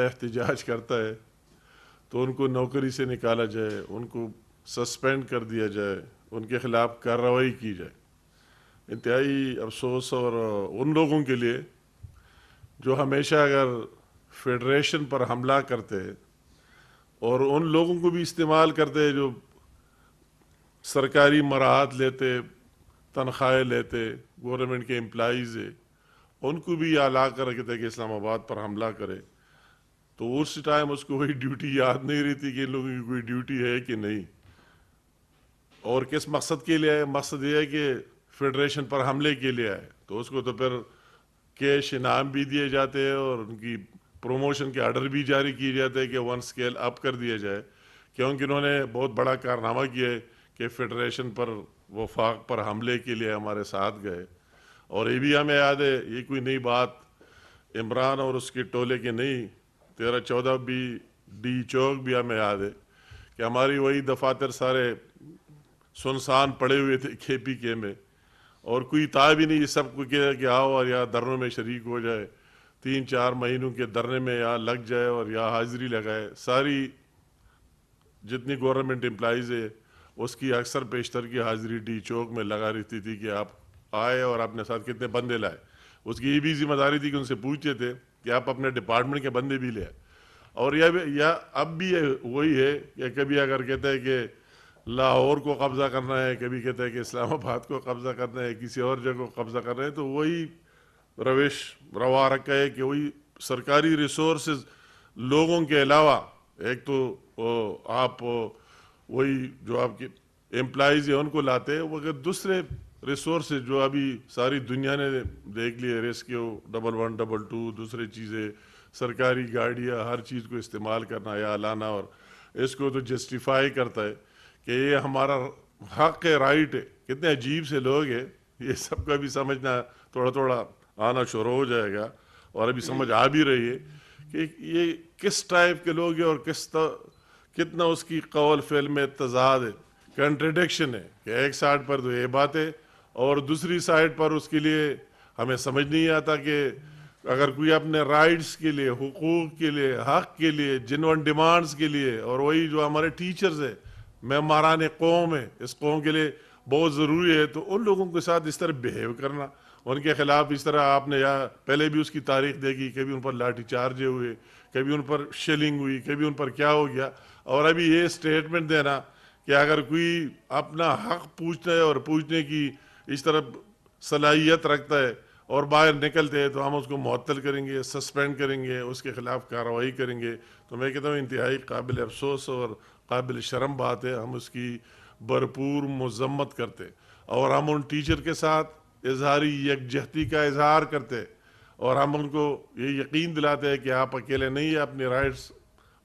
احتجاج کرتا ہے تو ان کو نوکری سے نکالا جائے، ان کو سسپینڈ کر دیا جائے، ان کے خلاف کارروائی کی جائے۔ انتہائی افسوس اور ان لوگوں کے لیے جو ہمیشہ اگر فیڈریشن پر حملہ کرتے اور ان لوگوں کو بھی استعمال کرتے جو سرکاری مراحت لیتے، تنخواہیں لیتے، گورنمنٹ کے امپلائیز ہے، ان کو بھی لا کر رکھتے کہ اسلام آباد پر حملہ کرے، تو اس ٹائم اس کو وہی ڈیوٹی یاد نہیں رہتی کہ ان لوگوں کی کوئی ڈیوٹی ہے کہ نہیں، اور کس مقصد کے لیے ہے۔ مقصد یہ ہے کہ فیڈریشن پر حملے کے لیے آئے، تو اس کو تو پھر کیش انعام بھی دیے جاتے ہیں اور ان کی پروموشن کے آرڈر بھی جاری کیے جاتے ہیں کہ 1 اسکیل اپ کر دیا جائے، کیونکہ انہوں نے بہت بڑا کارنامہ کیا ہے کہ فیڈریشن پر وفاق پر حملے کے لیے ہمارے ساتھ گئے۔ اور یہ بھی ہمیں یاد ہے، یہ کوئی نئی بات عمران اور اس کے ٹولے کے نہیں، 13-14 بھی ڈی چوک بھی ہمیں یاد ہے کہ ہماری وہی دفاتر سارے سنسان پڑے ہوئے تھے کے پی کے میں، اور کوئی تھا بھی نہیں سب کو کہ آؤ اور یا دھرنوں میں شریک ہو جائے، 3-4 مہینوں کے دھرنے میں یا لگ جائے اور یا حاضری لگائے۔ ساری جتنی گورنمنٹ امپلائیز ہے اس کی اکثر بیشتر کی حاضری ڈی چوک میں لگا رہتی تھی کہ آپ آئے اور اپنے ساتھ کتنے بندے لائے۔ اس کی یہ بھی ذمہ داری تھی کہ ان سے پوچھتے تھے کہ آپ اپنے ڈپارٹمنٹ کے بندے بھی لے آئے۔ اور یا اب بھی وہی ہے کہ کبھی اگر کہتے ہیں کہ لاہور کو قبضہ کرنا ہے، کبھی کہتے ہیں کہ اسلام آباد کو قبضہ کرنا ہے، کسی اور جگہ کو قبضہ کرنا ہے، تو وہی روش روا رکھا ہے کہ وہی سرکاری ریسورسز لوگوں کے علاوہ، ایک تو آپ وہی جو آپ کے امپلائیز ہیں ان کو لاتے ہیں، وہ دوسرے ریسورسز جو ابھی ساری دنیا نے دیکھ لیے، ریسکیو 1122 دوسری چیزیں، سرکاری گاڑیاں، ہر چیز کو استعمال کرنا یا لانا، اور اس کو تو جسٹیفائی کرتا ہے کہ یہ ہمارا حق ہے، رائٹ ہے۔ کتنے عجیب سے لوگ ہیں، یہ سب کا بھی سمجھنا تھوڑا تھوڑا آنا شروع ہو جائے گا، اور ابھی سمجھ آ بھی رہی ہے کہ یہ کس ٹائپ کے لوگ ہیں اور کتنا اس کی قول فعل میں تضاد ہے، کنٹریڈکشن ہے کہ ایک سائڈ پر تو یہ بات ہے اور دوسری سائڈ پر اس کے لیے ہمیں سمجھ نہیں آتا کہ اگر کوئی اپنے رائٹس کے لیے، حقوق کے لیے، حق کے لیے، جنون ڈیمانڈز کے لیے، اور وہی جو ہمارے ٹیچرز ہیں، معماران قوم ہے، اس قوم کے لیے بہت ضروری ہے، تو ان لوگوں کے ساتھ اس طرح بیہیو کرنا، ان کے خلاف اس طرح آپ نے یا پہلے بھی اس کی تاریخ دیکھی، کبھی ان پر لاٹھی چارج ہوئے، کبھی ان پر شیلنگ ہوئی، کبھی ان پر کیا ہو گیا، اور ابھی یہ سٹیٹمنٹ دینا کہ اگر کوئی اپنا حق پوچھتا ہے اور پوچھنے کی اس طرح صلاحیت رکھتا ہے اور باہر نکلتے ہیں تو ہم اس کو معطل کریں گے، سسپینڈ کریں گے، اس کے خلاف کارروائی کریں گے، تو میں کہتا ہوں انتہائی قابل افسوس اور قابل شرم بات ہے۔ ہم اس کی بھرپور مذمت کرتے اور ہم ان ٹیچر کے ساتھ اظہاری یکجہتی کا اظہار کرتے، اور ہم ان کو یہ یقین دلاتے ہیں کہ آپ اکیلے نہیں ہیں، اپنے رائٹس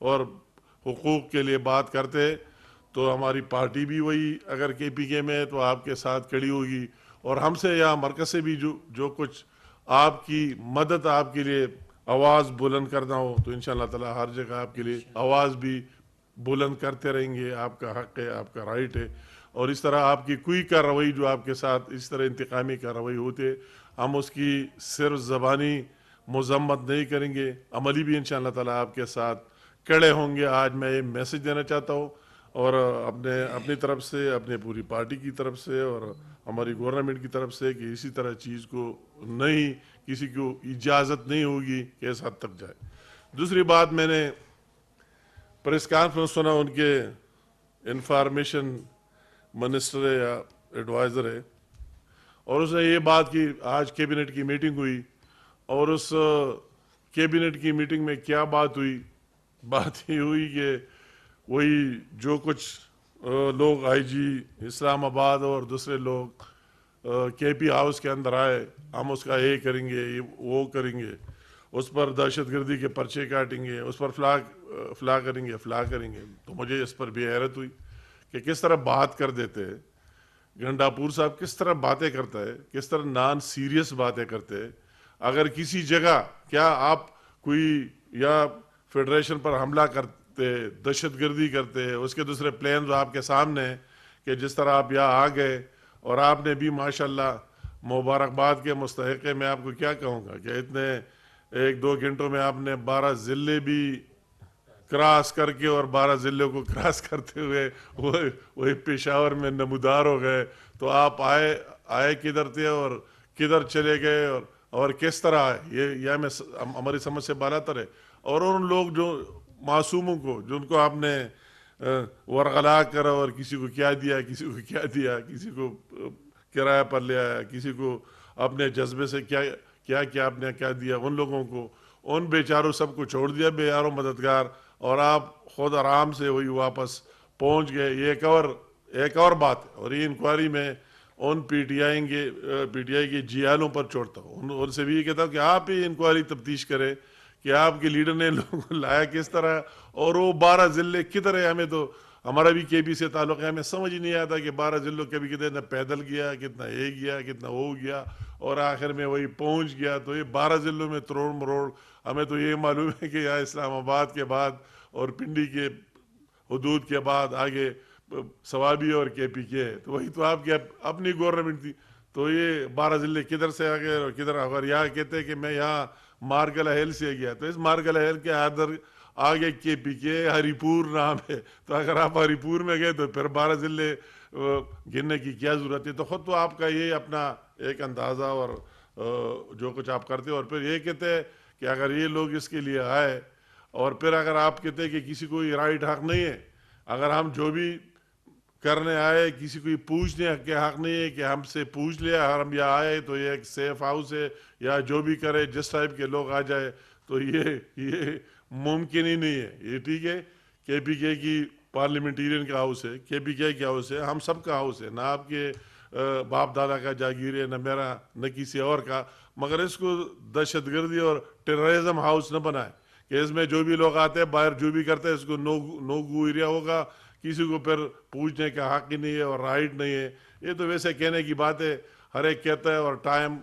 اور حقوق کے لیے بات کرتے، تو ہماری پارٹی بھی وہی اگر کے پی کے میں ہے تو آپ کے ساتھ کھڑی ہوگی، اور ہم سے یا مرکز سے بھی جو کچھ آپ کی مدد، آپ کے لیے آواز بلند کرنا ہو تو انشاءاللہ تعالی ہر جگہ آپ کے لیے آواز بھی بلند کرتے رہیں گے۔ آپ کا حق ہے، آپ کا رائٹ ہے، اور اس طرح آپ کی کوئی کارروائی جو آپ کے ساتھ اس طرح انتقامی کارروائی ہوتے، ہم اس کی صرف زبانی مذمت نہیں کریں گے، عملی بھی انشاءاللہ تعالی آپ کے ساتھ کھڑے ہوں گے۔ آج میں یہ میسج دینا چاہتا ہوں، اور اپنی طرف سے، اپنے پوری پارٹی کی طرف سے اور ہماری گورنمنٹ کی طرف سے، کہ اسی طرح چیز کو نہیں، کسی کو اجازت نہیں ہوگی کہ اس حد تک جائے۔ دوسری بات، میں نے پریس کانفرنس سنا، ان کے انفارمیشن منسٹر ہے یا ایڈوائزر ہے، اور اس نے یہ بات کی، آج کیبنٹ کی میٹنگ ہوئی، اور اس کیبنٹ کی میٹنگ میں کیا بات ہوئی؟ بات یہ ہوئی کہ وہی جو کچھ لوگ آئی جی اسلام آباد اور دوسرے لوگ کے پی ہاؤس کے اندر آئے، ہم اس کا یہ کریں گے، وہ کریں گے، اس پر دہشت گردی کے پرچے کاٹیں گے، اس پر فلاں کریں گے، تو مجھے اس پر بھی حیرت ہوئی کہ کس طرح بات کر دیتے ہیں۔ گنڈاپور صاحب کس طرح باتیں کرتا ہے، کس طرح نان سیریس باتیں کرتے ہیں۔ اگر کسی جگہ کیا آپ کوئی یا فیڈریشن پر حملہ کرتے، دہشت گردی کرتے، اس کے دوسرے پلانز آپ کے سامنے ہیں کہ جس طرح آپ یہاں آ گئے، اور آپ نے بھی ماشاءاللہ مبارکباد کے مستحق ہے، میں آپ کو کیا کہوں گا کہ اتنے 1-2 گھنٹوں میں آپ نے 12 ضلع بھی کراس کر کے اور 12 ضلعوں کو کراس کرتے ہوئے وہی پشاور میں نمودار ہو گئے. تو آپ آئے کدھر تھے اور کدھر چلے گئے اور کس طرح آئے, یہ ہمیں ہماری سمجھ سے بالا تر ہے. اور ان لوگ جو معصوموں کو جن کو آپ نے ورغلا کر اور کسی کو کیا دیا, کسی کو کیا دیا, کسی کو کرایہ پر لے آیا, کسی کو اپنے جذبے سے کیا آپ نے کیا دیا, ان لوگوں کو, ان بیچاروں سب کو چھوڑ دیا بے یار و مددگار, اور آپ خود آرام سے وہی واپس پہنچ گئے. یہ ایک اور بات ہے. اور یہ انکوائری میں ان پی ٹی آئی کے جیالوں پر چھوڑتا ہوں, ان سے بھی یہ کہتا ہوں کہ آپ ہی انکوائری تفتیش کریں کہ آپ کے لیڈر نے لوگوں کو لایا کس طرح, اور وہ 12 ضلع کدھر ہے. ہمیں تو ہمارا بھی کے پی سے تعلق ہے, ہمیں سمجھ ہی نہیں آتا کہ 12 ضلعوں کبھی کتنا پیدل گیا, کتنا یہ گیا, کتنا وہ گیا, اور آخر میں وہی پہنچ گیا. تو یہ 12 ضلعوں میں تروڑ مروڑ, ہمیں تو یہ معلوم ہے کہ یہاں اسلام آباد کے بعد اور پنڈی کے حدود کے بعد آگے سوابی اور کے پی کے ہے. تو وہی تو آپ کی اپنی گورنمنٹ تھی. تو یہ 12 ضلع کدھر سے آ گئے اور کدھر, اگر یہاں کہتے ہیں کہ میں یہاں مارگل ہیل سے گیا, تو اس مارگل ہیل کے آگے کے پی کے ہری پور نام ہے. تو اگر آپ ہری پور میں گئے تو پھر 12 ضلع گننے کی کیا ضرورت ہے. تو خود تو آپ کا یہ اپنا ایک اندازہ اور جو کچھ آپ کرتے ہو, اور پھر یہ کہتے ہیں کہ اگر یہ لوگ اس کے لیے آئے, اور پھر اگر آپ کہتے ہیں کہ کسی کو یہ رائٹ حق نہیں ہے, اگر ہم جو بھی کرنے آئے کسی کو یہ پوچھنے کے حق نہیں ہے کہ ہم سے پوچھ لیا, ہم یہاں آئے تو یہ ایک سیف ہاؤس ہے, یا جو بھی کرے جس ٹائپ کے لوگ آ جائے, تو یہ ممکن ہی نہیں ہے. یہ ٹھیک ہے کے پی کے کی پارلیمنٹیرین کا ہاؤس ہے, کے پی کے کی ہاؤس ہے, ہم سب کا ہاؤس ہے, نہ آپ کے باپ دادا کا جاگیر ہے, نہ میرا, نہ کسی اور کا, مگر اس کو دہشت گردی اور ٹیررزم ہاؤس نہ بنائے کہ اس میں جو بھی لوگ آتے ہیں باہر جو بھی کرتے ہیں اس کو نو گو ایریا ہوگا, کسی کو پھر پوچھنے کا حق ہی نہیں ہے اور رائٹ نہیں ہے. یہ تو ویسے کہنے کی بات ہے, ہر ایک کہتا ہے اور ٹائم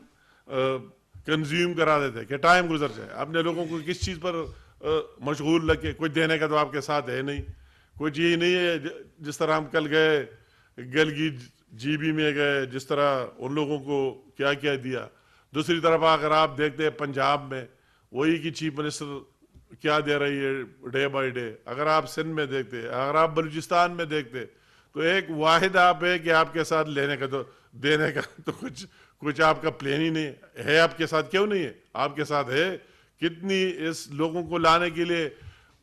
کنزیوم کرا دیتے ہیں کہ ٹائم گزر جائے. اپنے لوگوں کو کس چیز پر مشغول لگ کے, کچھ دینے کا تو آپ کے ساتھ ہے نہیں, کچھ یہ نہیں ہے. جس طرح ہم کل گئے گلگی جی بی میں گئے, جس طرح ان لوگوں کو کیا کیا دیا. دوسری طرف اگر آپ دیکھتے ہیں پنجاب میں وہی کی چیف منسٹر کیا دے رہی ہے ڈے بائی ڈے, اگر آپ سندھ میں دیکھتے, اگر آپ بلوچستان میں دیکھتے, تو ایک واحد آپ ہے کہ آپ کے ساتھ لینے کا تو دینے کا تو کچھ آپ کا پلان ہی نہیں ہے. آپ کے ساتھ کیوں نہیں ہے, آپ کے ساتھ ہے کتنی اس لوگوں کو لانے کے لیے.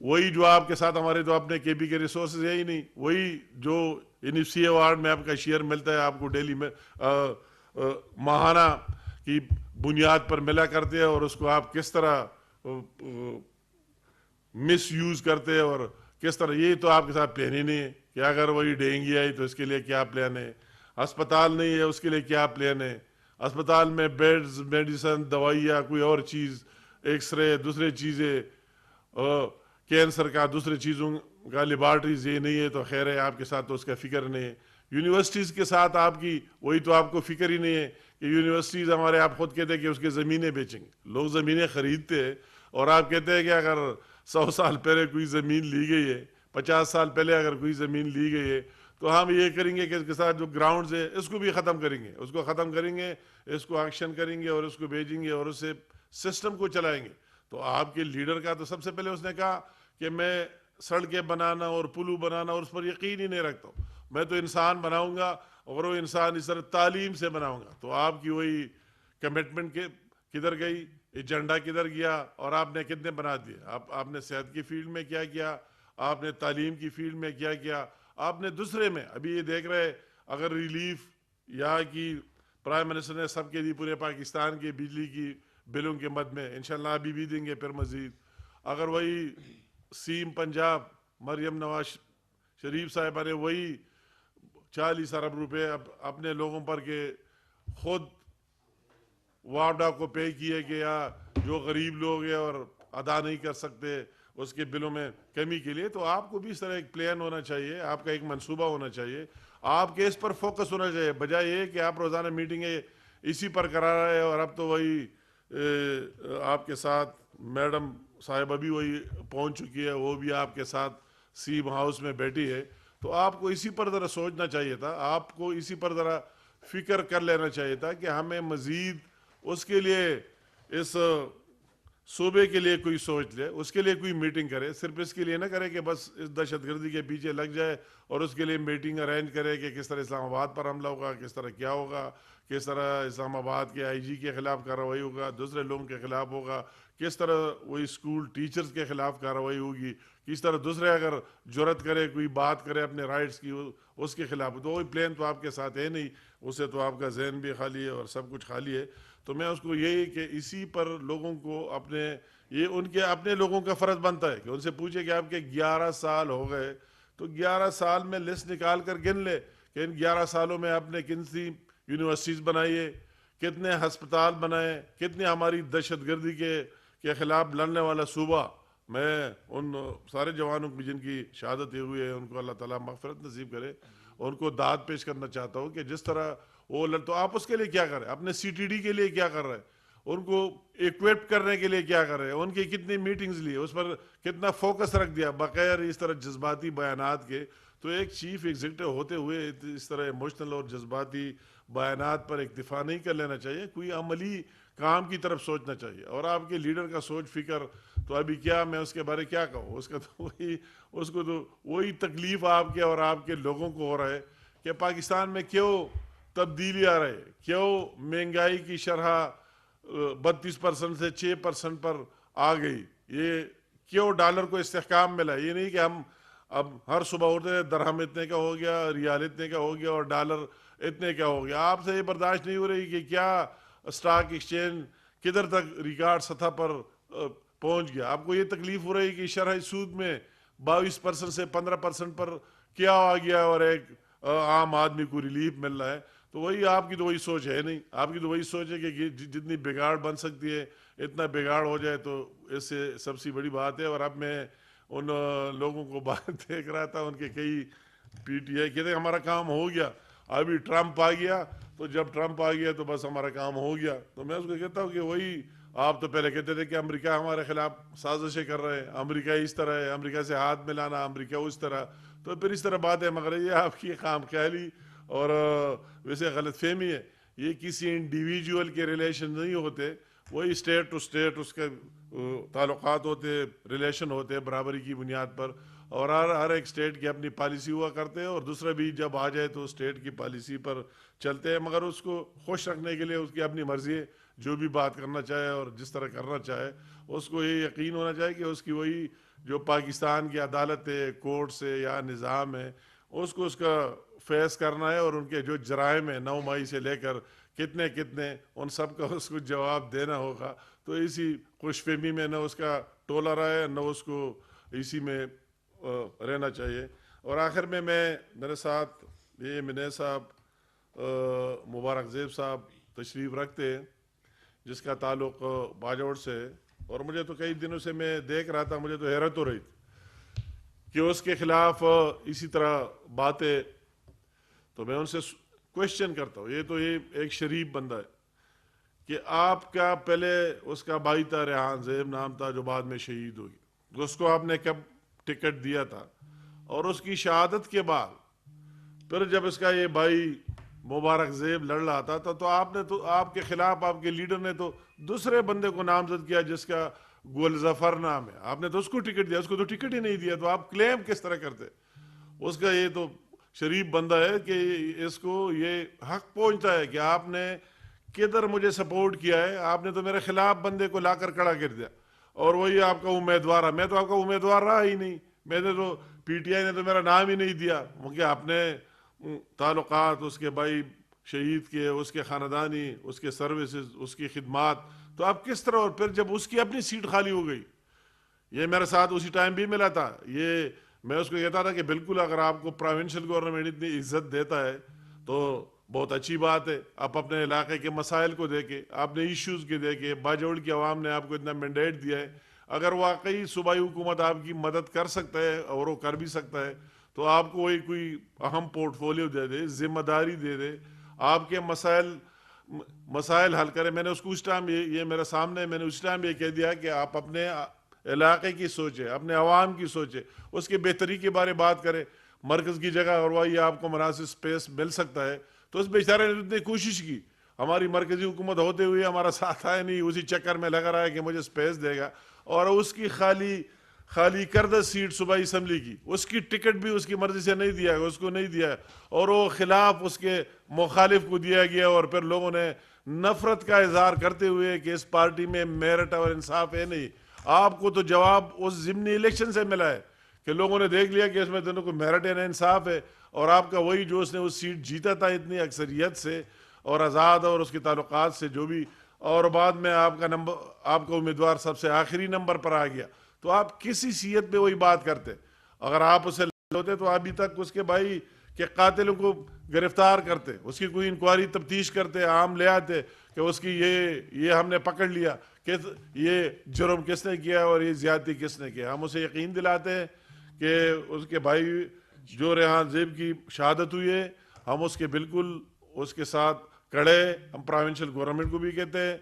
وہی جو آپ کے ساتھ ہمارے تو اپنے کے پی کے ریسورسز ہے ہی نہیں, وہی جو سی ایوارڈ میں آپ کا شیئر ملتا ہے آپ کو ڈیلی میں ماہانہ کی بنیاد پر ملا کرتے ہیں, اور اس کو آپ کس طرح مس یوز کرتے ہیں اور کس طرح. یہ تو آپ کے ساتھ پلان ہی نہیں ہے کہ اگر وہی ڈینگی آئی تو اس کے لیے کیا پلان ہے, اسپتال نہیں ہے اس کے لیے کیا پلان ہے, اسپتال میں بیڈز, میڈیسن, دوائیاں, کوئی اور چیز, ایکس رے, دوسرے چیزیں, کینسر کا دوسرے چیزوں کا لیبارٹریز یہ نہیں ہے. تو خیر ہے آپ کے ساتھ تو اس کا فکر نہیں ہے. یونیورسٹیز کے ساتھ آپ کی وہی تو آپ کو فکر ہی نہیں ہے کہ یونیورسٹیز ہمارے, آپ خود کہتے ہیں کہ اس کے زمینیں بیچیں گے, لوگ زمینیں خریدتے ہیں, اور آپ کہتے ہیں کہ اگر 100 سال پہلے کوئی زمین لی گئی ہے, 50 سال پہلے اگر کوئی زمین لی گئی ہے, تو ہم یہ کریں گے کہ اس کے ساتھ جو گراؤنڈز ہے اس کو بھی ختم کریں گے, اس کو ختم کریں گے, اس کو ایکشن کریں گے اور اس کو بھیجیں گے اور اس سے سسٹم کو چلائیں گے. تو آپ کے لیڈر کا تو سب سے پہلے اس نے کہا کہ میں سڑکیں بنانا اور پلو بنانا اور اس پر یقین ہی نہیں رکھتا ہوں, میں تو انسان بناؤں گا, اور وہ انسان اس طرح تعلیم سے بناؤں گا. تو آپ کی وہی کمٹمنٹ کدھر گئی, ایجنڈا کدھر گیا, اور آپ نے کتنے بنا دیے. آپ نے صحت کی فیلڈ میں کیا کیا, آپ نے تعلیم کی فیلڈ میں کیا کیا, آپ نے دوسرے میں ابھی یہ دیکھ رہے, اگر ریلیف یہاں کی پرائم منسٹر نے سب کے دی پورے پاکستان کے بجلی کی بلوں کے مد میں, انشاءاللہ ابھی بھی دیں گے پھر مزید. اگر وہی سیم پنجاب مریم نواز شریف صاحبہ نے وہی 40 ارب روپے اپنے لوگوں پر کے خود وارڈا کو پے کیے کہ یا جو غریب لوگ ہیں اور ادا نہیں کر سکتے اس کے بلوں میں کمی کے لیے, تو آپ کو بھی اس طرح ایک پلان ہونا چاہیے, آپ کا ایک منصوبہ ہونا چاہیے, آپ کے اس پر فوکس ہونا چاہیے, بجائے یہ کہ آپ روزانہ میٹنگیں اسی پر کرا رہے ہیں. اور اب تو وہی آپ کے ساتھ میڈم صاحبہ بھی وہی پہنچ چکی ہے, وہ بھی آپ کے ساتھ سیم ہاؤس میں بیٹھی ہے. تو آپ کو اسی پر ذرا سوچنا چاہیے تھا, آپ کو اسی پر ذرا فکر کر لینا چاہیے تھا کہ ہمیں مزید اس کے لیے اس صوبے کے لیے کوئی سوچ لے, اس کے لیے کوئی میٹنگ کرے, صرف اس کے لیے نہ کرے کہ بس اس دہشت گردی کے پیچھے لگ جائے اور اس کے لیے میٹنگ ارینج کرے کہ کس طرح اسلام آباد پر حملہ ہوگا, کس طرح کیا ہوگا, کس طرح اسلام آباد کے آئی جی کے خلاف کارروائی ہوگا, دوسرے لوگوں کے خلاف ہوگا, کس طرح وہی اسکول ٹیچرز کے خلاف کارروائی ہوگی, کس طرح دوسرے اگر جرت کرے کوئی بات کرے اپنے رائٹس کی اس کے خلاف. تو وہی پلان تو آپ کے ساتھ ہے نہیں, اسے تو آپ کا ذہن بھی خالی ہے اور سب کچھ خالی ہے. تو میں اس کو یہی کہ اسی پر لوگوں کو اپنے یہ ان کے اپنے لوگوں کا فرض بنتا ہے کہ ان سے پوچھے کہ آپ کے 11 سال ہو گئے, تو 11 سال میں لسٹ نکال کر گن لے کہ ان 11 سالوں میں آپ نے کن سی یونیورسٹیز بنائی ہے, کتنے ہسپتال بنائے, کتنی ہماری دہشت گردی کے خلاف لڑنے والا صوبہ. میں ان سارے جوانوں کی جن کی شہادت ہوئی ہے ان کو اللہ تعالیٰ مغفرت نصیب کرے, اور ان کو داد پیش کرنا چاہتا ہوں کہ جس طرح وہ تو آپ اس کے لیے کیا کر رہے ہیں, اپنے سی ٹی ڈی کے لیے کیا کر رہے ہیں, ان کو ایکویپ کرنے کے لیے کیا کر رہے ہیں, ان کی کتنی میٹنگز لی, اس پر کتنا فوکس رکھ دیا بغیر اس طرح جذباتی بیانات کے. تو ایک چیف ایگزیکٹو ہوتے ہوئے اس طرح ایموشنل اور جذباتی بیانات پر اکتفا نہیں کر لینا چاہیے, کوئی عملی کام کی طرف سوچنا چاہیے. اور آپ کے لیڈر کا سوچ فکر تو ابھی کیا میں اس کے بارے کیا کہوں, اس کا تو اس کو تو وہی تکلیف آپ کے اور آپ کے لوگوں کو ہو رہا ہے کہ پاکستان میں کیوں تبدیلی آ رہے, کیوں مہنگائی کی شرح 32% سے 6% پر آ گئی, یہ کیوں ڈالر کو استحکام ملا. یہ نہیں کہ ہم اب ہر صبح اٹھتے ہیں درہم اتنے کا ہو گیا, ریال اتنے کا ہو گیا اور ڈالر اتنے کا ہو گیا. آپ سے یہ برداشت نہیں ہو رہی کہ کیا اسٹاک ایکسچینج کدھر تک ریکارڈ سطح پر پہنچ گیا. آپ کو یہ تکلیف ہو رہی کہ شرح سود میں 22% سے 15% پر کیا آ گیا اور ایک عام آدمی کو ریلیف مل رہا ہے. تو وہی آپ کی تو وہی سوچ ہے نہیں, آپ کی تو وہی سوچ ہے کہ جتنی بگاڑ بن سکتی ہے اتنا بگاڑ ہو جائے تو اس سے سب سے بڑی بات ہے. اور اب میں ان لوگوں کو بات دیکھ رہا تھا, ان کے کئی پی ٹی آئی کہتے ہیں ہمارا کام ہو گیا, ابھی ٹرمپ آ گیا, تو جب ٹرمپ آ گیا تو بس ہمارا کام ہو گیا. تو میں اس کو کہتا ہوں کہ وہی آپ تو پہلے کہتے تھے کہ امریکہ ہمارے خلاف سازشیں کر رہے ہیں, امریکہ اس طرح ہے, امریکہ سے ہاتھ ملانا, امریکہ اس طرح, تو پھر اس طرح بات ہے. مگر یہ آپ کی خام خیالی اور ویسے غلط فہمی ہے. یہ کسی انڈیویجول کے ریلیشن نہیں ہوتے, وہی اسٹیٹ ٹو اسٹیٹ اس کے تعلقات ہوتے, ریلیشن ہوتے برابری کی بنیاد پر, اور ہر ایک اسٹیٹ کی اپنی پالیسی ہوا کرتے ہیں, اور دوسرا بھی جب آ جائے تو اسٹیٹ کی پالیسی پر چلتے ہیں. مگر اس کو خوش رکھنے کے لیے اس کی اپنی مرضی ہے, جو بھی بات کرنا چاہے اور جس طرح کرنا چاہے, اس کو یہ یقین ہونا چاہیے کہ اس کی وہی جو پاکستان کی عدالت ہے, کورٹ سے یا نظام ہے, اس کو اس کا فیس کرنا ہے, اور ان کے جو جرائم ہیں 9 مئی سے لے کر کتنے ان سب کا اس کو جواب دینا ہوگا. تو اسی خوش فہمی میں نہ اس کا ٹولہ رہے, نہ اس کو اسی میں رہنا چاہیے. اور آخر میں میرے ساتھ یہ منیر صاحب, مبارک زیب صاحب تشریف رکھتے ہیں جس کا تعلق باجوڑ سے, اور مجھے تو کئی دنوں سے میں دیکھ رہا تھا, مجھے تو حیرت ہو رہی تھی کہ اس کے خلاف اسی طرح باتیں. تو میں ان سے کوشچن کرتا ہوں, یہ تو یہ ایک شریف بندہ ہے کہ آپ کا پہلے اس کا بھائی تھا ریحان زیب نام تھا جو بعد میں شہید ہو گیا, اس کو آپ نے کب ٹکٹ دیا تھا, اور اس کی شہادت کے بعد پھر جب اس کا یہ بھائی مبارک زیب لڑ رہا تھا تو آپ نے تو آپ کے خلاف آپ کے لیڈر نے تو دوسرے بندے کو نامزد کیا جس کا گل ظفر نام ہے, آپ نے تو اس کو ٹکٹ دیا, اس کو تو ٹکٹ ہی نہیں دیا. تو آپ کلیم کس طرح کرتے؟ اس کا یہ تو شریف بندہ ہے کہ اس کو یہ حق پہنچتا ہے کہ آپ نے کدھر مجھے سپورٹ کیا ہے, آپ نے تو میرے خلاف بندے کو لا کر کھڑا کر دیا, اور وہی آپ کا امیدوار ہے. میں تو آپ کا امیدوار رہا ہی نہیں, میں نے تو پی ٹی آئی نے تو میرا نام ہی نہیں دیا, کیونکہ آپ نے تعلقات اس کے بھائی شہید کے, اس کے خاندانی, اس کے سروسز, اس کی خدمات, تو آپ کس طرح, اور پھر جب اس کی اپنی سیٹ خالی ہو گئی, یہ میرے ساتھ اسی ٹائم بھی ملا تھا, یہ میں اس کو کہتا تھا کہ بالکل اگر آپ کو پروونشل گورنمنٹ اتنی عزت دیتا ہے تو بہت اچھی بات ہے. آپ اپنے علاقے کے مسائل کو دیکھیں, آپ نے ایشوز کے دیکھیں, باجوڑ کی عوام نے آپ کو اتنا مینڈیٹ دیا ہے, اگر واقعی صوبائی حکومت آپ کی مدد کر سکتا ہے اور وہ کر بھی سکتا ہے تو آپ کو وہی کوئی اہم پورٹ فولیو دے دے, ذمہ داری دے دے, آپ کے مسائل حل کرے. میں نے اس کو اس ٹائم یہ میرے سامنے, میں نے اس ٹائم یہ کہہ دیا کہ آپ اپنے علاقے کی سوچے, اپنے عوام کی سوچے, اس کے بہتری کے بارے بات کرے. مرکز کی جگہ اور وہی آپ کو مناسب سپیس مل سکتا ہے, تو اس بیچارے نے اتنی کوشش کی, ہماری مرکزی حکومت ہوتے ہوئے ہمارا ساتھ آیا نہیں, اسی چکر میں لگا رہا ہے کہ مجھے اسپیس دے گا, اور اس کی خالی کردہ سیٹ صوبائی اسمبلی کی, اس کی ٹکٹ بھی اس کی مرضی سے نہیں دیا گیا, اس کو نہیں دیا, اور وہ خلاف اس کے مخالف کو دیا گیا, اور پھر لوگوں نے نفرت کا اظہار کرتے ہوئے کہ اس پارٹی میں میرٹ اور انصاف ہے نہیں. آپ کو تو جواب اس ضمنی الیکشن سے ملا ہے کہ لوگوں نے دیکھ لیا کہ اس میں دونوں کو میرٹ ہے نہ انصاف ہے, اور آپ کا وہی جو اس نے اس سیٹ جیتا تھا اتنی اکثریت سے اور آزاد اور اس کے تعلقات سے جو بھی, اور بعد میں آپ کا امیدوار سب سے آخری نمبر پر آ گیا, تو آپ کس حیثیت پہ وہی بات کرتے؟ اگر آپ اسے ہوتے تو ابھی تک اس کے بھائی کے قاتلوں کو گرفتار کرتے, اس کی کوئی انکوائری تفتیش کرتے, عام لے آتے کہ اس کی یہ ہم نے پکڑ لیا کہ یہ جرم کس نے کیا اور یہ زیادتی کس نے کیا. ہم اسے یقین دلاتے ہیں کہ اس کے بھائی جو ریحان زیب کی شہادت ہوئی ہے, ہم اس کے بالکل اس کے ساتھ کڑے, ہم پروونشل گورنمنٹ کو بھی کہتے ہیں,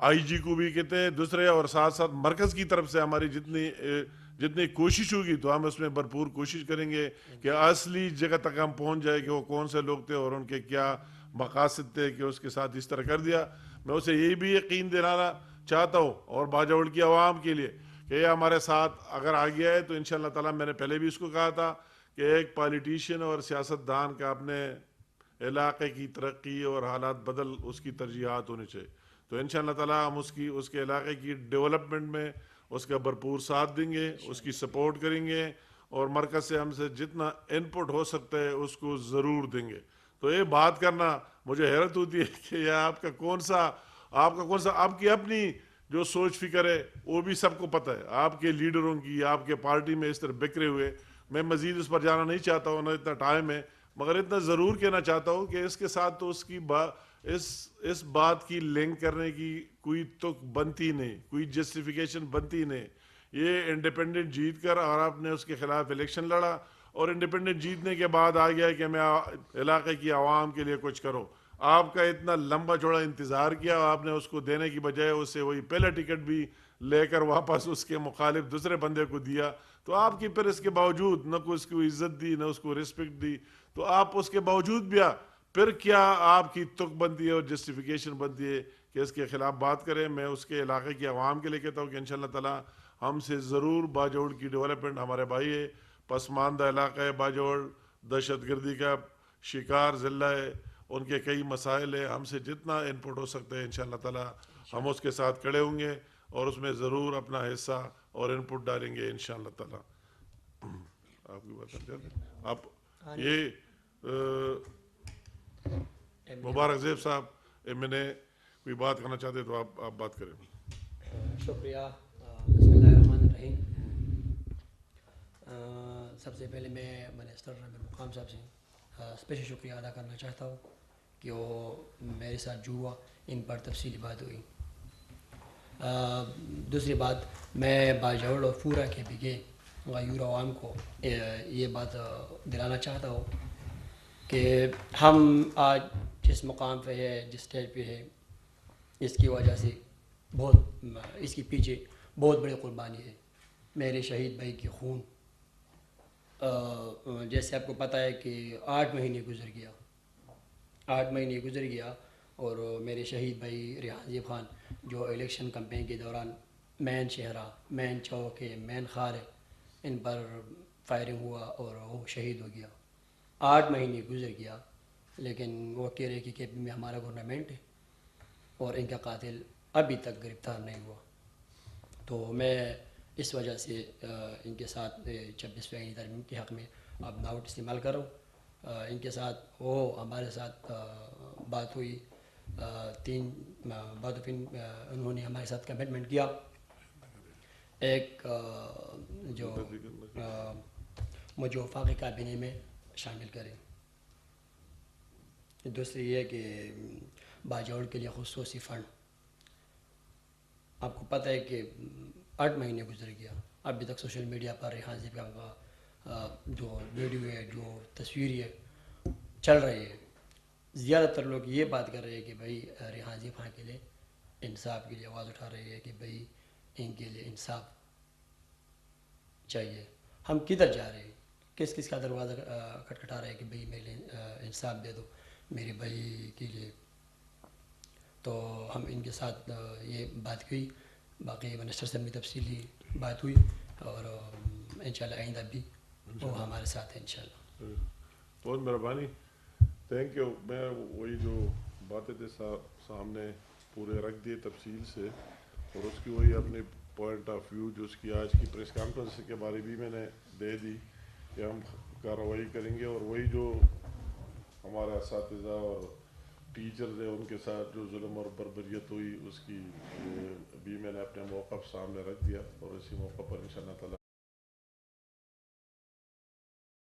آئی جی کو بھی کہتے ہیں, دوسرے, اور ساتھ ساتھ مرکز کی طرف سے ہماری جتنی کوشش ہوگی تو ہم اس میں بھرپور کوشش کریں گے کہ اصلی جگہ تک ہم پہنچ جائے کہ وہ کون سے لوگ تھے اور ان کے کیا مقاصد تھے کہ اس کے ساتھ اس طرح کر دیا. میں اسے یہی بھی یقین دلانا چاہتا ہوں اور باجوڑ کی عوام کے لیے کہ یہ ہمارے ساتھ اگر آ گیا ہے تو انشاءاللہ تعالیٰ, میں نے پہلے بھی اس کو کہا تھا کہ ایک پالیٹیشین اور سیاستدان کا اپنے علاقے کی ترقی اور حالات بدل اس کی ترجیحات ہونی چاہیے, تو انشاءاللہ تعالیٰ ہم اس کے علاقے کی ڈیولپمنٹ میں اس کا بھرپور ساتھ دیں گے, اس کی سپورٹ کریں گے, اور مرکز سے ہم سے جتنا ان پٹ ہو سکتا ہے اس کو ضرور دیں گے. تو یہ بات کرنا مجھے حیرت ہوتی ہے کہ یہ آپ کا کون سا آپ کی اپنی جو سوچ فکر ہے وہ بھی سب کو پتہ ہے, آپ کے لیڈروں کی, آپ کے پارٹی میں اس طرح بکھرے ہوئے. میں مزید اس پر جانا نہیں چاہتا ہوں, نہ اتنا ٹائم ہے, مگر اتنا ضرور کہنا چاہتا ہوں کہ اس کے ساتھ تو اس بات کی لنک کرنے کی کوئی تک بنتی نہیں, کوئی جسٹیفیکیشن بنتی نہیں. یہ انڈیپینڈنٹ جیت کر, اور آپ نے اس کے خلاف الیکشن لڑا, اور انڈیپینڈنٹ جیتنے کے بعد آ گیا کہ میں علاقے کی عوام کے لیے کچھ کرو. آپ کا اتنا لمبا چوڑا انتظار کیا, آپ نے اس کو دینے کی بجائے اسے وہی پہلا ٹکٹ بھی لے کر واپس اس کے مخالف دوسرے بندے کو دیا, تو آپ کی پھر اس کے باوجود نہ کوئی اس کو عزت دی نہ اس کو رسپیکٹ دی, تو آپ اس کے باوجود بھی پھر کیا آپ کی تک بنتی ہے اور جسٹیفیکیشن بنتی ہے کہ اس کے خلاف بات کریں. میں اس کے علاقے کی عوام کے لیے کہتا ہوں کہ انشاءاللہ تعالیٰ ہم سے ضرور باجوڑ کی ڈیولپمنٹ, ہمارے بھائی ہے, پسماندہ علاقہ ہے باجوڑ, دہشت گردی کا شکار ضلع ہے, ان کے کئی مسائل ہیں, ہم سے جتنا ان پٹ ہو سکتا ہے انشاءاللہ تعالیٰ ہم اس کے ساتھ کھڑے ہوں گے اور اس میں ضرور اپنا حصہ اور ان پٹ ڈالیں گے انشاءاللہ تعالیٰ. آپ کی بات آپ یہ مبارک زیب صاحب میں نے کوئی بات کرنا چاہتے تو آپ بات کریں. شکریہ. بسم اللہ الرحمن الرحیم. سب سے پہلے میں منسٹر امیر مقام صاحب سے اسپیشل شکریہ ادا کرنا چاہتا ہوں کہ وہ میرے ساتھ جو ہوا ان پر تفصیلی بات ہوئی. دوسری بات, میں باجوڑ اور پورا کے بگے غیور عوام کو یہ بات دلانا چاہتا ہوں کہ ہم آج جس مقام پہ ہے, جس اسٹیج پہ ہے, اس کی وجہ سے اس کے پیچھے بہت بڑی قربانی ہے. میرے شہید بھائی کی خون, جیسے آپ کو پتہ ہے کہ 8 مہینے گزر گیا اور میرے شہید بھائی ریحان زیب خان جو الیکشن کمپین کے دوران مین شہرہ, مین چوک ہے, مین خار ہے, ان پر فائرنگ ہوا اور وہ شہید ہو گیا. 8 مہینے گزر گیا, لیکن وہ کہہ رہے کہ KP میں ہمارا گورنمنٹ ہے اور ان کا قاتل ابھی تک گرفتار نہیں ہوا. تو میں اس وجہ سے ان کے ساتھ 26 آئینی ترمیم کے حق میں اب ناؤٹ استعمال کروں. ان کے ساتھ وہ ہمارے ساتھ بات ہوئی, 3 باتوں پہ انہوں نے ہمارے ساتھ کمٹمنٹ کیا. ایک جو مجھے وفاقی کابینہ میں شامل کریں, دوسری یہ کہ باجوڑ کے لیے خصوصی فنڈ. آپ کو پتہ ہے کہ 8 مہینے گزر گیا, ابھی تک سوشل میڈیا پر ریحان زیب کا جو ویڈیو ہے, جو تصویر ہے, چل رہی ہے. زیادہ تر لوگ یہ بات کر رہے ہیں کہ بھائی ریحان زیب خان کے لیے انصاف کے لیے آواز اٹھا رہے ہیں کہ بھائی ان کے لیے انصاف چاہیے. ہم کدھر جا رہے ہیں, کس کا دروازہ کھٹکھٹا رہے ہیں کہ بھائی میرے انصاف دے دو, میرے بھائی کے لیے تو ہم ان کے ساتھ یہ بات ہوئی، باقی منسٹر سے بھی تفصیلی بات ہوئی، اور انشاءاللہ آئندہ بھی وہ ہمارے ساتھ ہیں انشاءاللہ۔ بہت مہربانی، تھینک یو۔ میں وہی جو باتیں تھے سامنے پورے رکھ دیے تفصیل سے، اور اس کی وہی اپنی پوائنٹ آف ویو جو اس کی آج کی پریس کانفرنس کے بارے بھی میں نے دے دی کہ ہم کارروائی کریں گے، اور وہی جو ہمارے اساتذہ اور ٹیچرز ہیں ان کے ساتھ جو ظلم اور بربریت ہوئی اس کی بھی میں نے اپنے موقف سامنے رکھ دیا، اور اسی موقع پر انشاءاللہ تعالیٰ